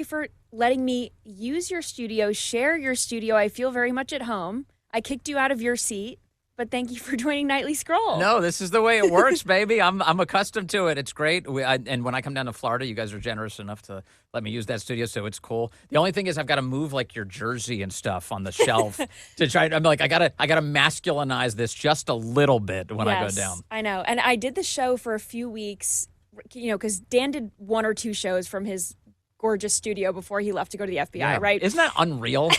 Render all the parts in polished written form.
for letting me use your studio, share your studio. I feel very much at home. I kicked you out of your seat, but thank you for joining Nightly Scroll. No, this is the way it works, baby. I'm accustomed to it. It's great. And when I come down to Florida, you guys are generous enough to let me use that studio, so it's cool. The only thing is I've got to move like your jersey and stuff on the shelf to try. I'm like, I gotta masculinize this just a little bit when I go down. I know. And I did the show for a few weeks, because Dan did 1 or 2 shows from his gorgeous studio before he left to go to the FBI, right? Isn't that unreal?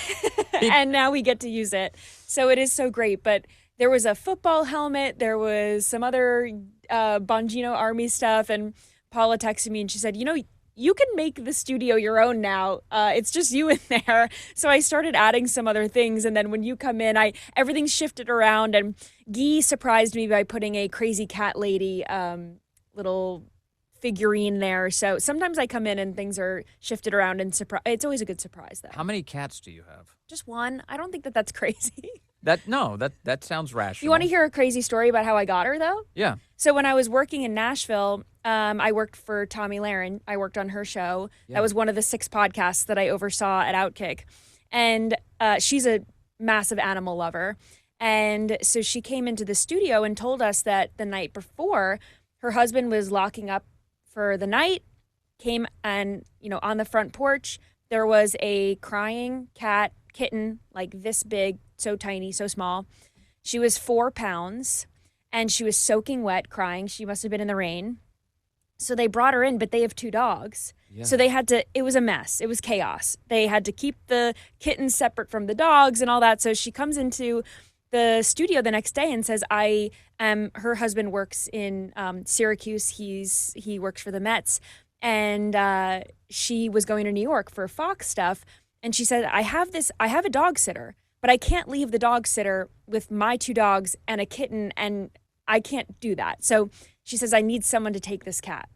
And now we get to use it. So it is so great. But there was a football helmet. There was some other Bongino Army stuff. And Paula texted me and she said, you can make the studio your own now. It's just you in there. So I started adding some other things. And then when you come in, everything shifted around. And Guy surprised me by putting a crazy cat lady little figurine there. So sometimes I come in and things are shifted around and it's always a good surprise though. How many cats do you have? Just 1. I don't think that's crazy. That sounds rational. You want to hear a crazy story about how I got her though? Yeah. So when I was working in Nashville, I worked for Tommy Lahren. I worked on her show. Yeah. That was one of the 6 podcasts that I oversaw at Outkick. And she's a massive animal lover. And so she came into the studio and told us that the night before her husband was locking up for the night, came and, on the front porch, there was a crying kitten, like this big, so tiny, so small. She was 4 pounds and she was soaking wet, crying. She must have been in the rain. So they brought her in, but they have 2 dogs. Yeah. So it was a mess. It was chaos. They had to keep the kittens separate from the dogs and all that. So she comes into the studio the next day and says, her husband works in Syracuse. He works for the Mets. And she was going to New York for Fox stuff. And she said, I have a dog sitter, but I can't leave the dog sitter with my 2 dogs and a kitten. And I can't do that. So she says, I need someone to take this cat.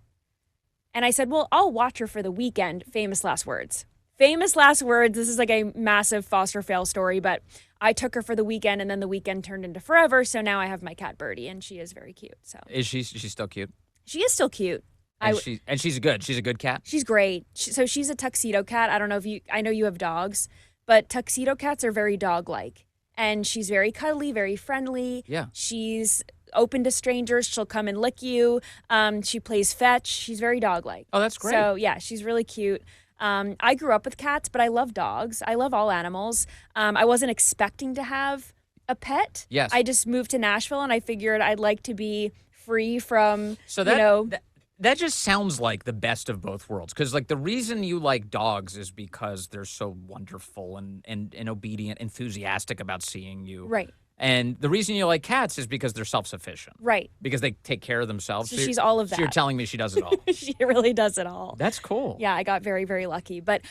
And I said, well, I'll watch her for the weekend. Famous last words. Famous last words. This is like a massive foster fail story, but I took her for the weekend and then the weekend turned into forever. So now I have my cat Birdie and she is very cute. So is she's still cute? She is still cute. And she's good. She's a good cat. She's great. So she's a tuxedo cat. I don't know I know you have dogs, but tuxedo cats are very dog-like. And she's very cuddly, very friendly. Yeah. She's open to strangers. She'll come and lick you. She plays fetch. She's very dog-like. Oh, that's great. So yeah, she's really cute. I grew up with cats, but I love dogs. I love all animals. I wasn't expecting to have a pet. Yes. I just moved to Nashville and I figured I'd like to be free from, that just sounds like the best of both worlds. Because, like, the reason you like dogs is because they're so wonderful and obedient, enthusiastic about seeing you. Right. And the reason you like cats is because they're self-sufficient. Right. Because they take care of themselves. So she's all of that. So you're telling me she does it all. She really does it all. That's cool. Yeah, I got very, very lucky. But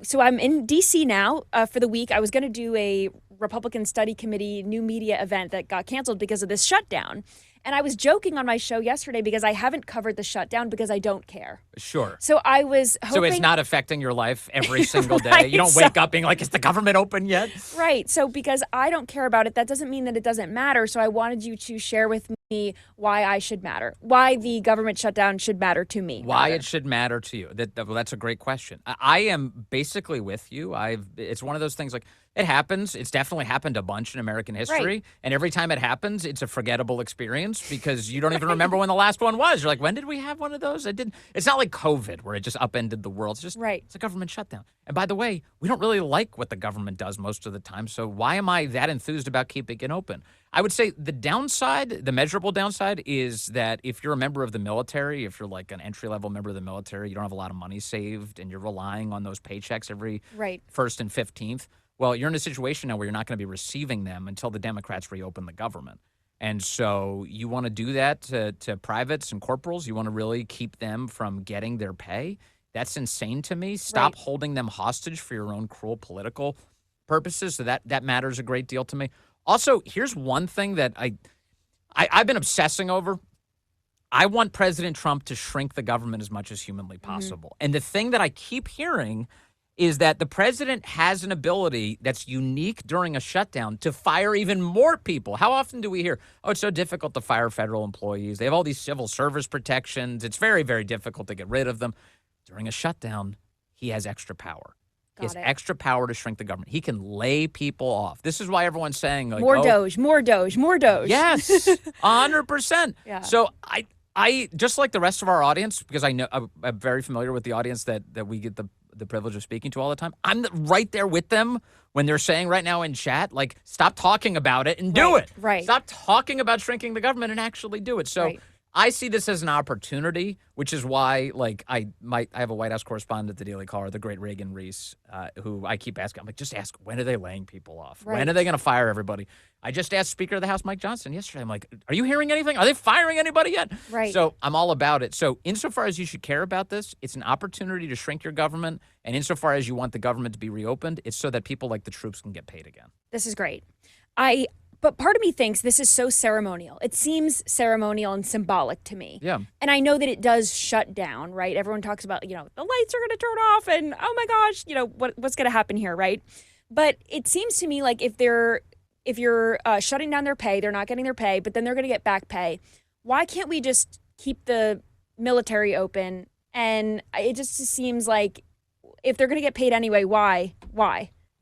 so I'm in D.C. now for the week. I was going to do a Republican Study Committee new media event that got canceled because of this shutdown. And I was joking on my show yesterday because I haven't covered the shutdown because I don't care. Sure. So I was hoping... So it's not affecting your life every single day? Right, you don't wake up being like, is the government open yet? Right. So because I don't care about it, that doesn't mean that it doesn't matter. So I wanted you to share with me why I should matter. Why the government shutdown should matter to me. Why it should matter to you. That's a great question. I am basically with you. It's one of those things like... It happens. It's definitely happened a bunch in American history. Right. And every time it happens, it's a forgettable experience because you don't even remember when the last one was. You're like, when did we have one of those? It's not like COVID where it just upended the world. It's just, It's a government shutdown. And by the way, we don't really like what the government does most of the time. So why am I that enthused about keeping it open? I would say the downside, the measurable downside is that if you're a member of the military, if you're like an entry-level member of the military, you don't have a lot of money saved and you're relying on those paychecks every 1st and 15th. Well, you're in a situation now where you're not going to be receiving them until the Democrats reopen the government. And so you want to do that to privates and corporals. You want to really keep them from getting their pay. That's insane to me. Stop holding them hostage for your own cruel political purposes. So that matters a great deal to me. Also, here's one thing that I've been obsessing over. I want President Trump to shrink the government as much as humanly possible. Mm-hmm. And the thing that I keep hearing is that the president has an ability that's unique during a shutdown to fire even more people. How often do we hear, oh, it's so difficult to fire federal employees. They have all these civil service protections. It's very, very difficult to get rid of them. During a shutdown, he has extra power. He has Got it. extra power to shrink the government. He can lay people off. This is why everyone's saying like, More Doge, more Doge, more Doge. Yes, 100%. Yeah. So I just like the rest of our audience, because I know I'm very familiar with the audience that we get the privilege of speaking to all the time. I'm right there with them when they're saying right now in chat, like, stop talking about it and do it. Right. Stop talking about shrinking the government and actually do it. So Right. I see this as an opportunity, which is why, like, I have a White House correspondent at the Daily Caller, the great Reagan Reese, who I keep asking. I'm like, just ask, when are they laying people off? Right. When are they going to fire everybody? I just asked Speaker of the House Mike Johnson yesterday. I'm like, are you hearing anything? Are they firing anybody yet? Right. So I'm all about it. So insofar as you should care about this, it's an opportunity to shrink your government. And insofar as you want the government to be reopened, it's so that people like the troops can get paid again. This is great. But part of me thinks this is so ceremonial. It seems ceremonial and symbolic to me. Yeah. And I know that it does shut down, right? Everyone talks about, the lights are going to turn off and, oh my gosh, what's going to happen here, right? But it seems to me like if you're shutting down their pay, they're not getting their pay, but then they're going to get back pay. Why can't we just keep the military open? And it just seems like if they're going to get paid anyway, why?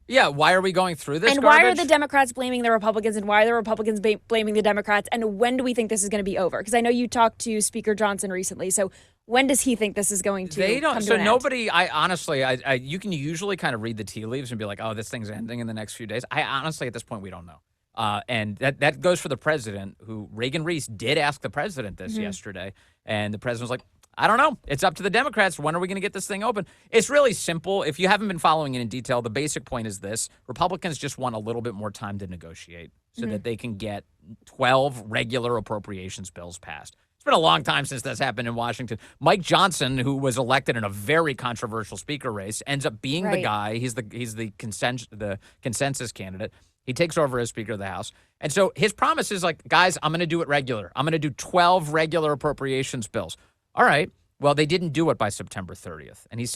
Yeah, why are we going through this And garbage? why are the Democrats blaming the Republicans, and why are the Republicans blaming the Democrats? And when do we think this is going to be over? Because I know you talked to Speaker Johnson recently. So when does he think this is going to They don't. come to So an end? nobody. I honestly, you can usually kind of read the tea leaves and be like, oh, this thing's ending in the next few days. I honestly, at this point, we don't know. And that goes for the president, who Reagan Reese did ask the president this yesterday, and the president was like, I don't know. It's up to the Democrats. When are we going to get this thing open? It's really simple. If you haven't been following it in detail, the basic point is this. Republicans just want a little bit more time to negotiate so that they can get 12 regular appropriations bills passed. It's been a long time since that's happened in Washington. Mike Johnson, who was elected in a very controversial speaker race, ends up being the guy. He's the consensus candidate. He takes over as Speaker of the House. And so his promise is like, guys, I'm going to do it regular. I'm going to do 12 regular appropriations bills. All right. Well, they didn't do it by September 30th. And he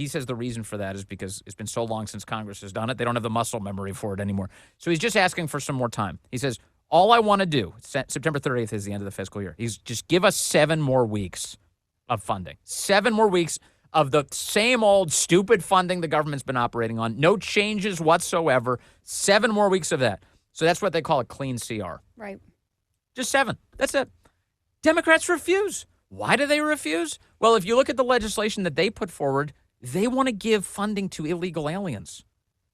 says the reason for that is because it's been so long since Congress has done it. They don't have the muscle memory for it anymore. So he's just asking for some more time. He says, all I want to do, September 30th is the end of the fiscal year, is just give us 7 more weeks of funding. 7 more weeks of the same old stupid funding the government's been operating on. No changes whatsoever. 7 more weeks of that. So that's what they call a clean CR. Right. Just 7. That's it. Democrats refuse. Why do they refuse? Well, if you look at the legislation that they put forward, they want to give funding to illegal aliens.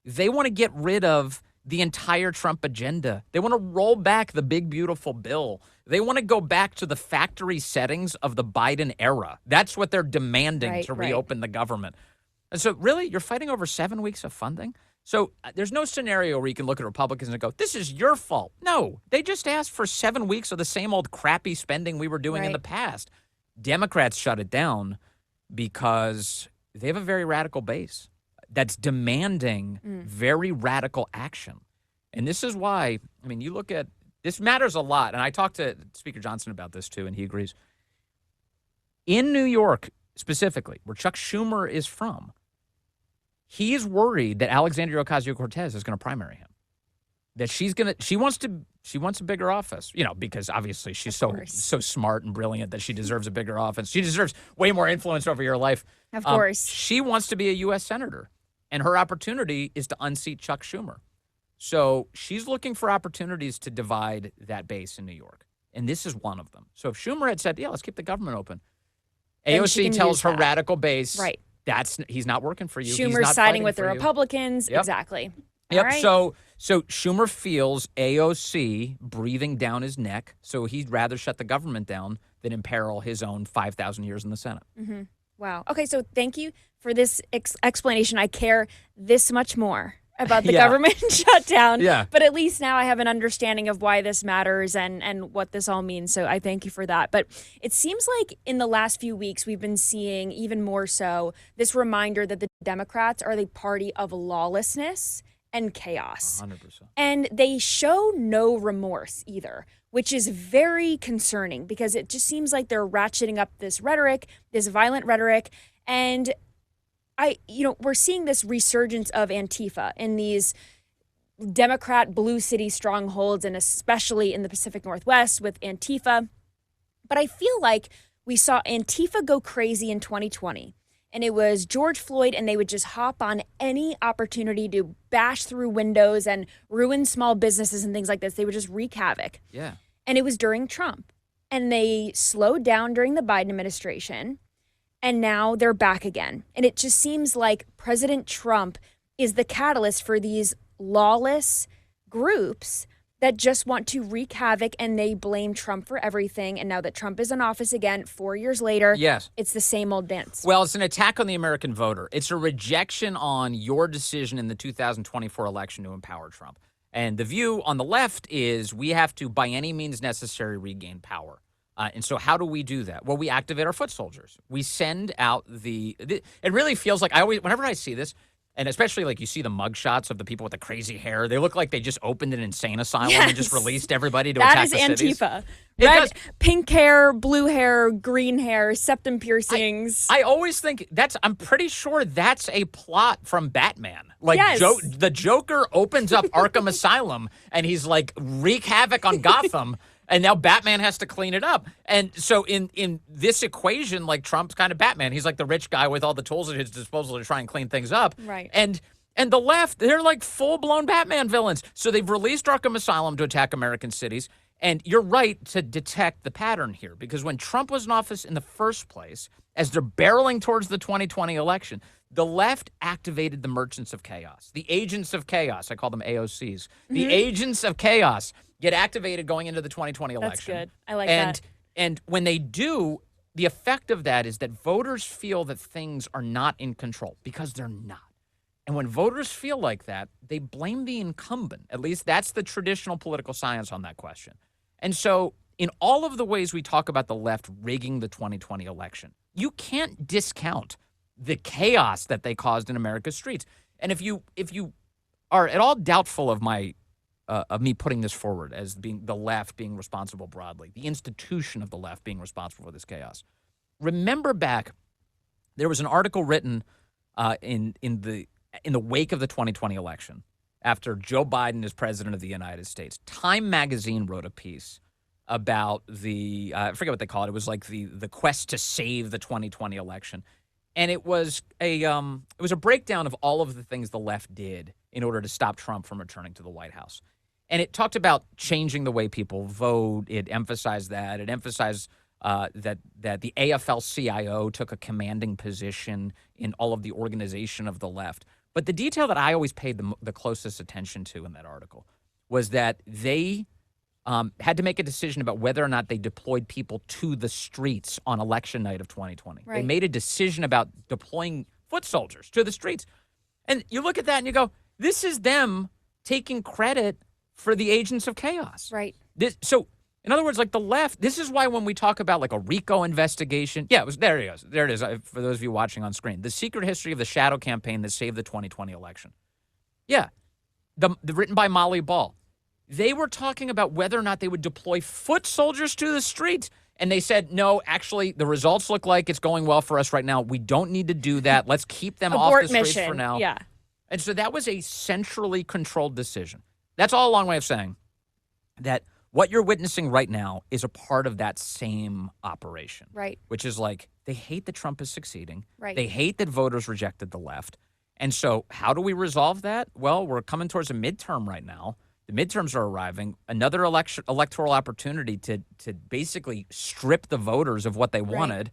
They want to get rid of the entire Trump agenda. They want to roll back the big, beautiful bill. They want to go back to the factory settings of the Biden era. That's what they're demanding to reopen the government. And so, really, you're fighting over 7 weeks of funding? So there's no scenario where you can look at Republicans and go, this is your fault. No, they just asked for 7 weeks of the same old crappy spending we were doing in the past. Democrats shut it down because they have a very radical base that's demanding very radical action. And this is why, I mean, you look at, this matters a lot. And I talked to Speaker Johnson about this too, and he agrees. In New York, specifically, where Chuck Schumer is from, he's worried that Alexandria Ocasio-Cortez is going to primary him. That she wants a bigger office, because obviously she's so smart and brilliant that she deserves a bigger office. She deserves way more influence over your life. Of course. She wants to be a U.S. senator, and her opportunity is to unseat Chuck Schumer. So she's looking for opportunities to divide that base in New York, and this is one of them. So if Schumer had said, yeah, let's keep the government open, AOC tells her radical base, he's not working for you. Schumer's siding with the Republicans. Yep. Exactly. Yep. All right. So Schumer feels AOC breathing down his neck, so he'd rather shut the government down than imperil his own 5,000 years in the Senate. Mm-hmm. Wow. Okay, so thank you for this explanation. I care this much more about the government shutdown. Yeah. But at least now I have an understanding of why this matters and what this all means. So I thank you for that. But it seems like in the last few weeks, we've been seeing even more so this reminder that the Democrats are the party of lawlessness and chaos. 100%. And they show no remorse either, which is very concerning because it just seems like they're ratcheting up this rhetoric, this violent rhetoric. And we're seeing this resurgence of Antifa in these Democrat blue city strongholds, and especially in the Pacific Northwest with Antifa. But I feel like we saw Antifa go crazy in 2020. and it was George Floyd, and they would just hop on any opportunity to bash through windows and ruin small businesses and things like this. They would just wreak havoc. Yeah. And it was during Trump. And they slowed down during the Biden administration, and now they're back again. And it just seems like President Trump is the catalyst for these lawless groups that just want to wreak havoc, and they blame Trump for everything. And now that Trump is in office again, 4 years later, yes, it's the same old dance. Well, it's an attack on the American voter. It's a rejection on your decision in the 2024 election to empower Trump. And the view on the left is we have to, by any means necessary, regain power. And so how do we do that? Well, we activate our foot soldiers. We send out it really feels like whenever I see this, and especially like you see the mugshots of the people with the crazy hair, they look like they just opened an insane asylum and just released everybody to attack the cities. That is Antifa. Pink hair, blue hair, green hair, septum piercings. I always think I'm pretty sure that's a plot from Batman. Like the Joker opens up Arkham Asylum and he's like wreak havoc on Gotham. And now Batman has to clean it up. And so in this equation, like Trump's kind of Batman. He's like the rich guy with all the tools at his disposal to try and clean things up. Right. And the left, they're like full-blown Batman villains. So they've released Arkham Asylum to attack American cities. And you're right to detect the pattern here. Because when Trump was in office in the first place, as they're barreling towards the 2020 election, the left activated the merchants of chaos, the agents of chaos. I call them AOCs. The agents of chaos get activated going into the 2020 election. That's good. I like that. And when they do, the effect of that is that voters feel that things are not in control because they're not. And when voters feel like that, they blame the incumbent. At least that's the traditional political science on that question. And so in all of the ways we talk about the left rigging the 2020 election, you can't discount the chaos that they caused in America's streets. And if you are at all doubtful of me putting this forward as being the left being responsible broadly, the institution of the left being responsible for this chaos, remember back, there was an article written in the wake of the 2020 election after Joe Biden is president of the United States. Time magazine wrote a piece about I forget what they call it. It was like the quest to save the 2020 election. And it was a breakdown of all of the things the left did in order to stop Trump from returning to the White House. And it talked about changing the way people vote. It emphasized that. It emphasized that the AFL-CIO took a commanding position in all of the organization of the left. But the detail that I always paid the closest attention to in that article was that they had to make a decision about whether or not they deployed people to the streets on election night of 2020. Right. They made a decision about deploying foot soldiers to the streets. And you look at that and you go, this is them taking credit for the agents of chaos. Right. So, in other words, like the left, this is why when we talk about like a RICO investigation, there it is. There it is, for those of you watching on screen. The secret history of the shadow campaign that saved the 2020 election. Yeah, the written by Molly Ball. They were talking about whether or not they would deploy foot soldiers to the streets. And they said, no, actually, the results look like it's going well for us right now. We don't need to do that. Let's keep them off the streets for now. Yeah. And so that was a centrally controlled decision. That's all a long way of saying that what you're witnessing right now is a part of that same operation. Right. Which is like, they hate that Trump is succeeding. Right. They hate that voters rejected the left. And so how do we resolve that? Well, we're coming towards a midterm right now. The midterms are arriving. Another electoral opportunity to basically strip the voters of what they wanted.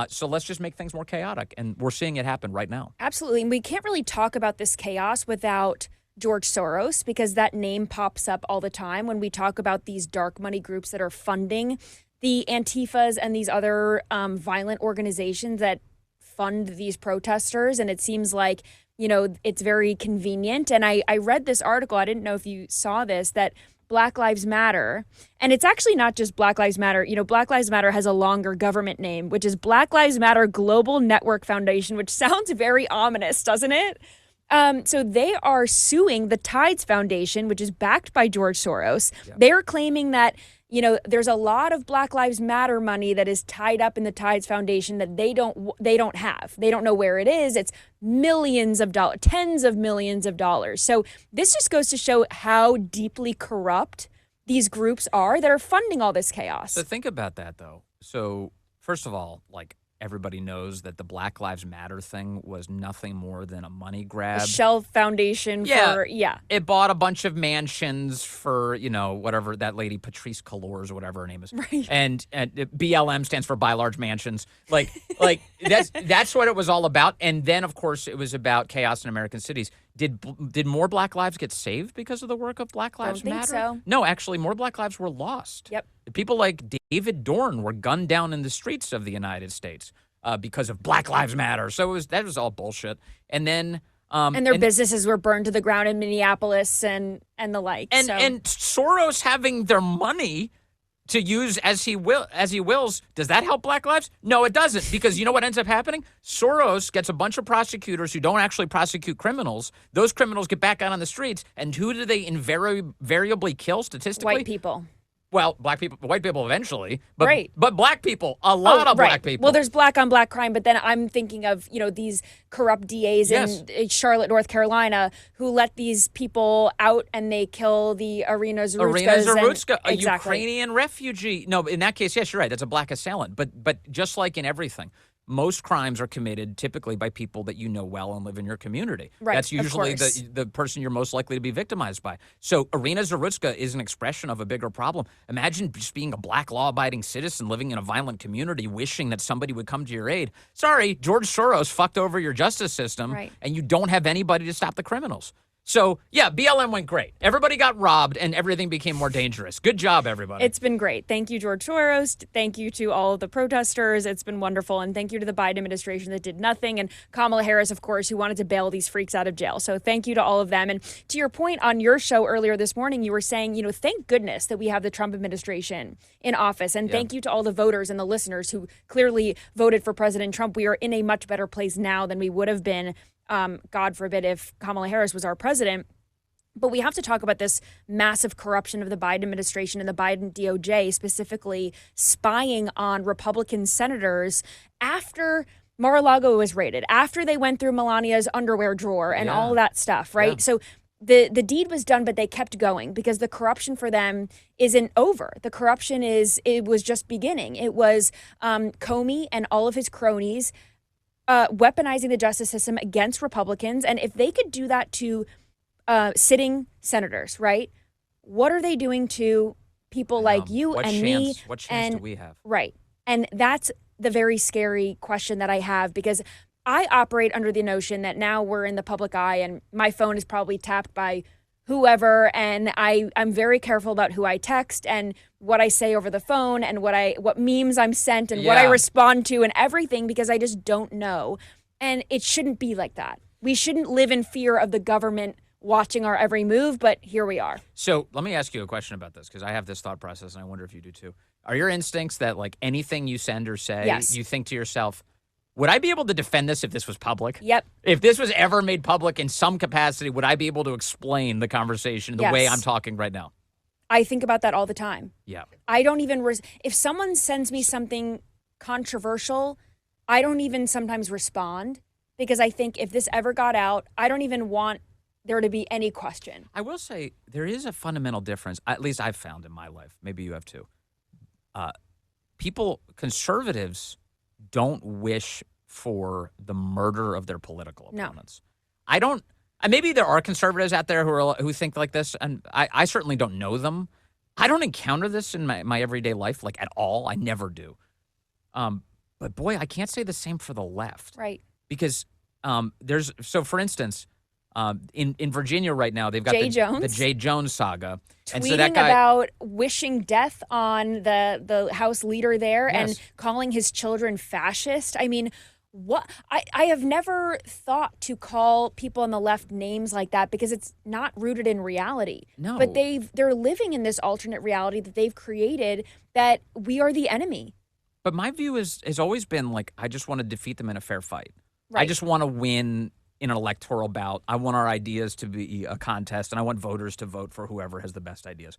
So let's just make things more chaotic. And we're seeing it happen right now. Absolutely. And we can't really talk about this chaos without George Soros, because that name pops up all the time when we talk about these dark money groups that are funding the Antifas and these other violent organizations that fund these protesters. And it seems like, you know, it's very convenient. And I read this article, I didn't know if you saw this, that Black Lives Matter, and it's actually not just Black Lives Matter. You know, Black Lives Matter has a longer government name, which is Black Lives Matter Global Network Foundation, which sounds very ominous, doesn't it? So they are suing the Tides Foundation, which is backed by George Soros. Yeah. They're claiming that, you know, there's a lot of Black Lives Matter money that is tied up in the Tides Foundation that they don't have. They don't know where it is. It's millions of dollars, tens of millions of dollars. So this just goes to show how deeply corrupt these groups are that are funding all this chaos. So think about that, though. So first of all, like, everybody knows that the Black Lives Matter thing was nothing more than a money grab. A shell foundation for, yeah. It bought a bunch of mansions for, whatever that lady, Patrice Cullors or whatever her name is. Right. And BLM stands for Buy Large Mansions. Like that's what it was all about. And then, of course, it was about chaos in American cities. Did more Black lives get saved because of the work of Black Lives Don't think Matter? so. No, actually, more Black lives were lost. Yep. People like David Dorn were gunned down in the streets of the United States because of Black Lives Matter. So that was all bullshit. And then and their businesses were burned to the ground in Minneapolis and the like. And Soros having their money to use as he wills, does that help Black lives? No, it doesn't, because you know what ends up happening? Soros gets a bunch of prosecutors who don't actually prosecute criminals. Those criminals get back out on the streets, and who do they invariably kill statistically? White people. Well, black people, white people eventually, but right. But black people, a lot of black people. Well, there's black on black crime, but then I'm thinking of these corrupt DAs in Charlotte, North Carolina, who let these people out and they kill the Irina Zarutska, a Ukrainian refugee. No, in that case, yes, you're right. That's a black assailant. But just like in everything, most crimes are committed typically by people that you know well and live in your community. Right, that's usually the person you're most likely to be victimized by. So Irina Zarutska is an expression of a bigger problem. Imagine just being a black law-abiding citizen living in a violent community wishing that somebody would come to your aid. Sorry, George Soros fucked over your justice system, and you don't have anybody to stop the criminals. So, yeah, BLM went great. Everybody got robbed, and everything became more dangerous. Good job, everybody. It's been great. Thank you, George Soros. Thank you to all of the protesters. It's been wonderful. And thank you to the Biden administration that did nothing. And Kamala Harris, of course, who wanted to bail these freaks out of jail. So thank you to all of them. And to your point on your show earlier this morning, you were saying, thank goodness that we have the Trump administration in office. And thank you to all the voters and the listeners who clearly voted for President Trump. We are in a much better place now than we would have been, God forbid, if Kamala Harris was our president. But we have to talk about this massive corruption of the Biden administration and the Biden DOJ, specifically spying on Republican senators after Mar-a-Lago was raided, after they went through Melania's underwear drawer and all of that stuff, right? Yeah. So the deed was done, but they kept going because the corruption for them isn't over. The corruption it was just beginning. It was Comey and all of his cronies weaponizing the justice system against Republicans. And if they could do that to sitting senators, right? What are they doing to people like you and me? What chance do we have? Right. And that's the very scary question that I have, because I operate under the notion that now we're in the public eye and my phone is probably tapped by whoever, and I'm very careful about who I text and what I say over the phone and what memes I'm sent and what I respond to and everything, because I just don't know. And it shouldn't be like that. We shouldn't live in fear of the government watching our every move, but here we are. So let me ask you a question about this, because I have this thought process and I wonder if you do too. Are your instincts that like anything you send or say, you think to yourself, would I be able to defend this if this was public? Yep. If this was ever made public in some capacity, would I be able to explain the conversation the way I'm talking right now? I think about that all the time. Yeah. I don't even, if someone sends me something controversial, I don't even sometimes respond, because I think if this ever got out, I don't even want there to be any question. I will say there is a fundamental difference, at least I've found in my life. Maybe you have too. Conservatives don't wish for the murder of their political opponents. I don't. Maybe there are conservatives out there who think like this, and I certainly don't know them. I don't encounter this in my everyday life, like at all. I never do. But boy, I can't say the same for the left. Right. Because for instance, in Virginia right now, they've got the Jay Jones saga. Tweeting and so that guy, about wishing death on the House leader there and calling his children fascist. I mean, what? I have never thought to call people on the left names like that, because it's not rooted in reality. No. But they're living in this alternate reality that they've created, that we are the enemy. But my view has always been like, I just want to defeat them in a fair fight. Right. I just want to win in an electoral bout. I want our ideas to be a contest, and I want voters to vote for whoever has the best ideas.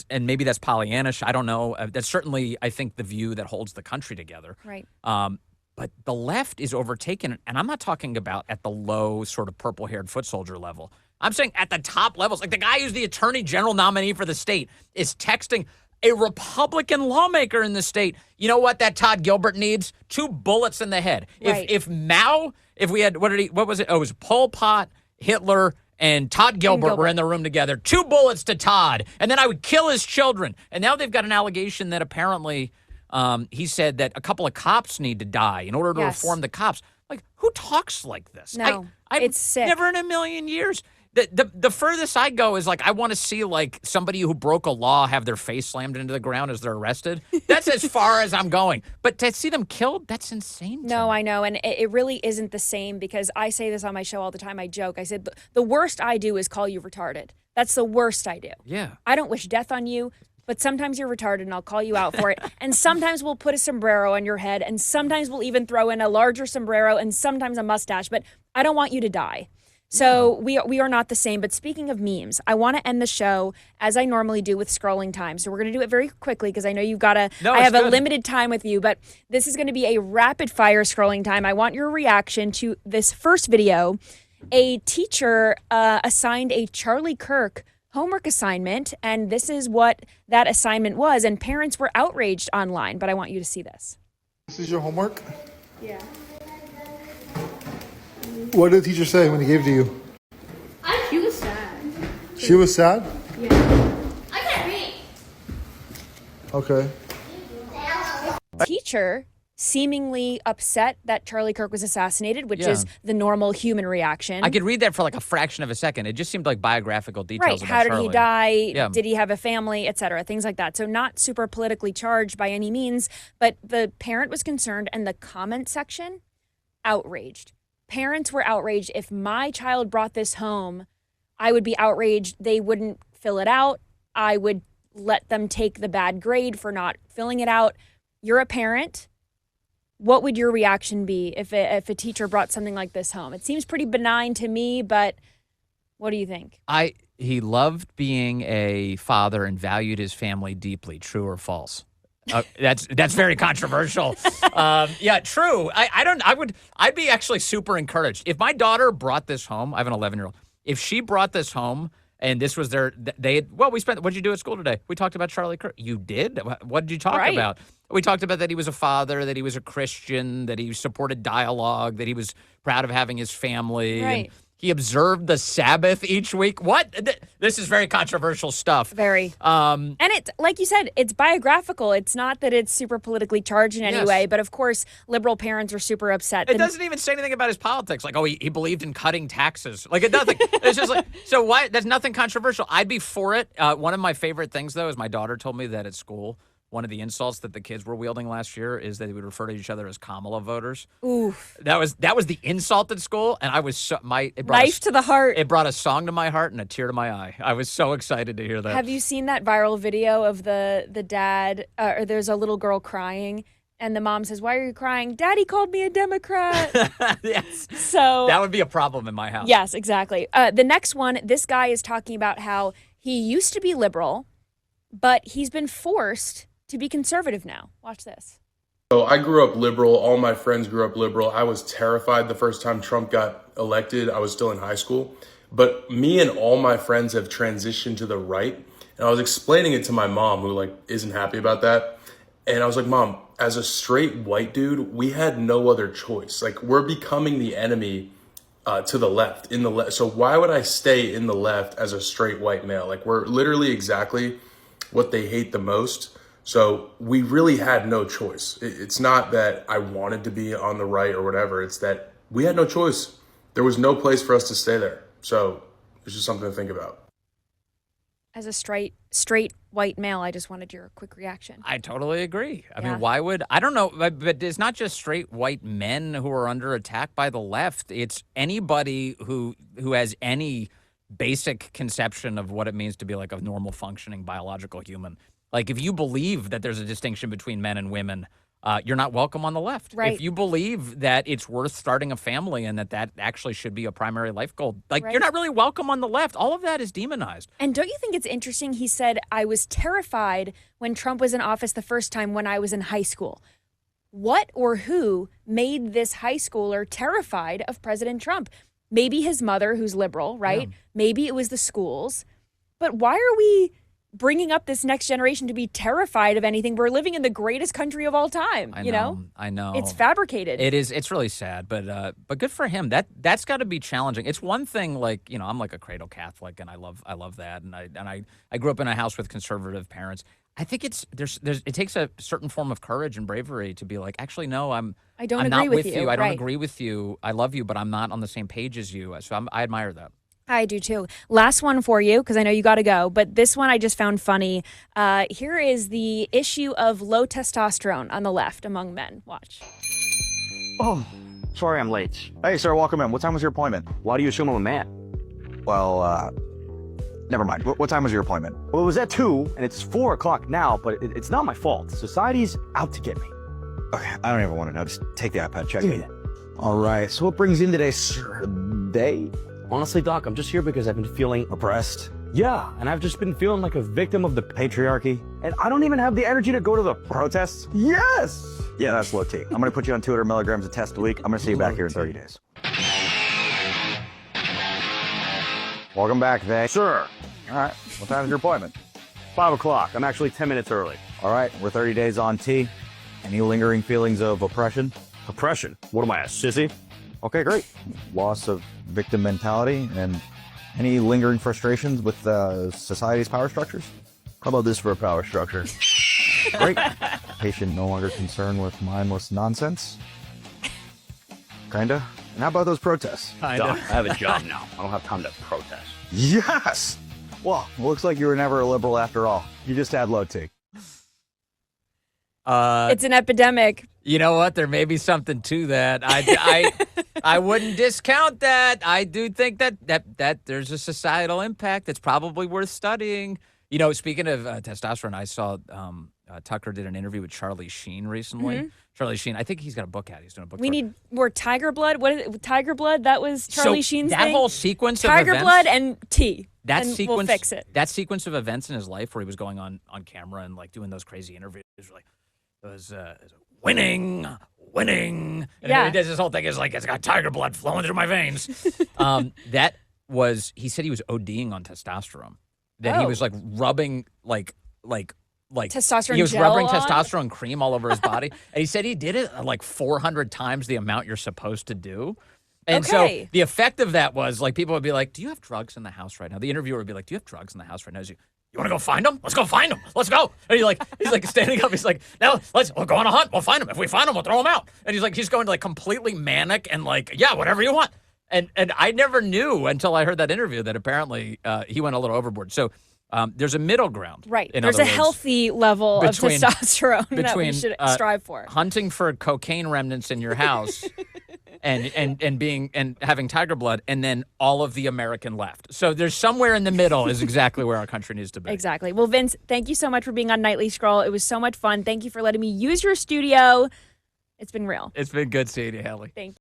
And maybe that's Pollyannish. I don't know. That's certainly, I think, the view that holds the country together. Right. But the left is overtaken, and I'm not talking about at the low sort of purple-haired foot soldier level. I'm saying at the top levels, like the guy who's the attorney general nominee for the state is texting. a Republican lawmaker in the state. You know what that Todd Gilbert needs? 2 bullets in the head. Right. If we had, what was it? Oh, it was Pol Pot, Hitler, and Todd Gilbert were in the room together. 2 bullets to Todd, and then I would kill his children. And now they've got an allegation that apparently he said that a couple of cops need to die in order to reform the cops. Like, who talks like this? No, it's sick. Never in a million years. The furthest I go is, like, I want to see, like, somebody who broke a law have their face slammed into the ground as they're arrested. That's as far as I'm going. But to see them killed, that's insane. No, I know. And it really isn't the same, because I say this on my show all the time. I joke. I said, the worst I do is call you retarded. That's the worst I do. Yeah. I don't wish death on you, but sometimes you're retarded and I'll call you out for it. And sometimes we'll put a sombrero on your head, and sometimes we'll even throw in a larger sombrero and sometimes a mustache. But I don't want you to die. So we are not the same. But speaking of memes, I want to end the show as I normally do with scrolling time. So we're going to do it very quickly, because I know you've got to. I have a limited time with you, but this is going to be a rapid fire scrolling time. I want your reaction to this first video. A teacher assigned a Charlie Kirk homework assignment, and this is what that assignment was. And parents were outraged online, but I want you to see this. This is your homework? Yeah. What did the teacher say when he gave it to you? She was sad. She was sad? Yeah. I can't read. Okay. Teacher seemingly upset that Charlie Kirk was assassinated, which is the normal human reaction. I could read that for like a fraction of a second. It just seemed like biographical details. Right. How did Charlie. he die? Yeah. Did he have a family, et cetera, things like that. So not super politically charged by any means, but the parent was concerned, and the comment section, outraged. Parents were outraged. If my child brought this home, I would be outraged. They wouldn't fill it out. I would let them take the bad grade for not filling it out. You're a parent. What would your reaction be if a teacher brought something like this home? It seems pretty benign to me, but what do you think? He loved being a father and valued his family deeply. True or false? That's very controversial. Yeah, true. I'd be actually super encouraged if my daughter brought this home. I have an 11-year-old. If she brought this home and this was what'd you do at school today? We talked about Charlie Kirk. You did? What did you talk about? We talked about that he was a father, that he was a Christian, that he supported dialogue, that he was proud of having his family. Right. And he observed the Sabbath each week. What? This is very controversial stuff. Very. And it's, like you said, it's biographical. It's not that it's super politically charged in any way, but of course, liberal parents are super upset. It doesn't even say anything about his politics. Like, oh, he believed in cutting taxes. Like, nothing. It's just like, so why? There's nothing controversial. I'd be for it. One of my favorite things, though, is my daughter told me that at school, one of the insults that the kids were wielding last year is that they would refer to each other as Kamala voters. Oof. That was the insult at school, and I was knife to the heart. It brought a song to my heart and a tear to my eye. I was so excited to hear that. Have you seen that viral video of the dad, or there's a little girl crying, and the mom says, "Why are you crying? Daddy called me a Democrat." Yes. So that would be a problem in my house. Yes, exactly. The next one, this guy is talking about how he used to be liberal, but he's been forced to be conservative now. Watch this. So I grew up liberal. All my friends grew up liberal. I was terrified the first time Trump got elected. I was still in high school. But me and all my friends have transitioned to the right. And I was explaining it to my mom, who isn't happy about that. And I was like, Mom, as a straight white dude, we had no other choice. We're becoming the enemy to the left, in the left. So why would I stay in the left as a straight white male? We're literally exactly what they hate the most. So we really had no choice. It's not that I wanted to be on the right or whatever. It's that we had no choice. There was no place for us to stay there. So it's just something to think about. As a straight white male, I just wanted your quick reaction. I totally agree. I mean, why would, I don't know, but it's not just straight white men who are under attack by the left. It's anybody who has any basic conception of what it means to be like a normal functioning biological human. Like, if you believe that there's a distinction between men and women, you're not welcome on the left. Right. If you believe that it's worth starting a family and that actually should be a primary life goal, you're not really welcome on the left. All of that is demonized. And don't you think it's interesting? He said, I was terrified when Trump was in office the first time when I was in high school. What or who made this high schooler terrified of President Trump? Maybe his mother, who's liberal, right? Yeah. Maybe it was the schools. But why are we bringing up this next generation to be terrified of anything. We're living in the greatest country of all time. I you know, I know. It's fabricated. It is. It's really sad, but good for him. That's got to be challenging. It's one thing, like, you know, I'm like a cradle Catholic, and I love that, and I grew up in a house with conservative parents. I think it takes a certain form of courage and bravery to be like, actually, no, I don't agree not with you. I don't right. agree with you. I love you, but I'm not on the same page as you. So I admire that. I do too. Last one for you, because I know you got to go, but this one I just found funny. Here is the issue of low testosterone on the left among men. Watch. Oh, sorry I'm late. Hey, sir, welcome in. What time was your appointment? Why do you assume I'm a man? Well, never mind. What time was your appointment? Well, it was at 2, and it's 4 o'clock now, but it's not my fault. Society's out to get me. Okay, I don't even want to know. Just take the iPad, check me. All right, so what brings you in today, sir? Day? Honestly, Doc, I'm just here because I've been feeling Oppressed? Yeah, and I've just been feeling like a victim of the Patriarchy? and I don't even have the energy to go to the protests. Yes! Yeah, that's low T. I'm going to put you on 200 milligrams of test a week. I'm going to see you back here in 30 days. Welcome back, Vay. Sir, All right, what time is your appointment? 5 o'clock. I'm actually 10 minutes early. All right, we're 30 days on T. Any lingering feelings of oppression? Oppression? What am I, a sissy? Okay, great. Loss of victim mentality and any lingering frustrations with society's power structures? How about this for a power structure? Great. Patient no longer concerned with mindless nonsense? Kinda. And how about those protests? Doc, I have a job now. I don't have time to protest. Yes! Well, it looks like you were never a liberal after all. You just had low T. It's an epidemic. You know what? There may be something to that. I wouldn't discount that. I do think that there's a societal impact that's probably worth studying. You know, speaking of testosterone, I saw Tucker did an interview with Charlie Sheen recently. Mm-hmm. Charlie Sheen, I think he's got a book out. He's doing a book. We need more Tiger Blood. What is it? Tiger Blood? That was Charlie Sheen's that thing? whole sequence of Tiger events, Blood and tea. that and sequence, we'll fix it. That sequence of events in his life where he was going on camera and like doing those crazy interviews, like it was winning. And Yeah. he does this whole thing. It's like it's got tiger blood flowing through my veins. He said he was ODing on testosterone. That he Oh. was like rubbing like Testosterone He was gel rubbing on? testosterone cream all over his body, and he said he did it like 400 times the amount you're supposed to do. And Okay. so the effect of that was like people would be like, "Do you have drugs in the house right now?" The interviewer would be like, "Do you have drugs in the house right now?" He's like, "You want to go find them? Let's go find them. Let's go." And he's like standing up. He's like, "Now we'll go on a hunt. We'll find them. If we find them, we'll throw them out." And he's going like completely manic and like, "Yeah, whatever you want." And I never knew until I heard that interview that apparently he went a little overboard. So there's a middle ground. Right. in There's other a words, healthy level of between- testosterone that we between, should strive for. hunting for cocaine remnants in your house and having tiger blood, and then all of the American left. So there's somewhere in the middle is exactly where our country needs to be. Exactly. Well, Vince, thank you so much for being on Nightly Scroll. It was so much fun. Thank you for letting me use your studio. It's been real. It's been good seeing you, Haley. Thank you.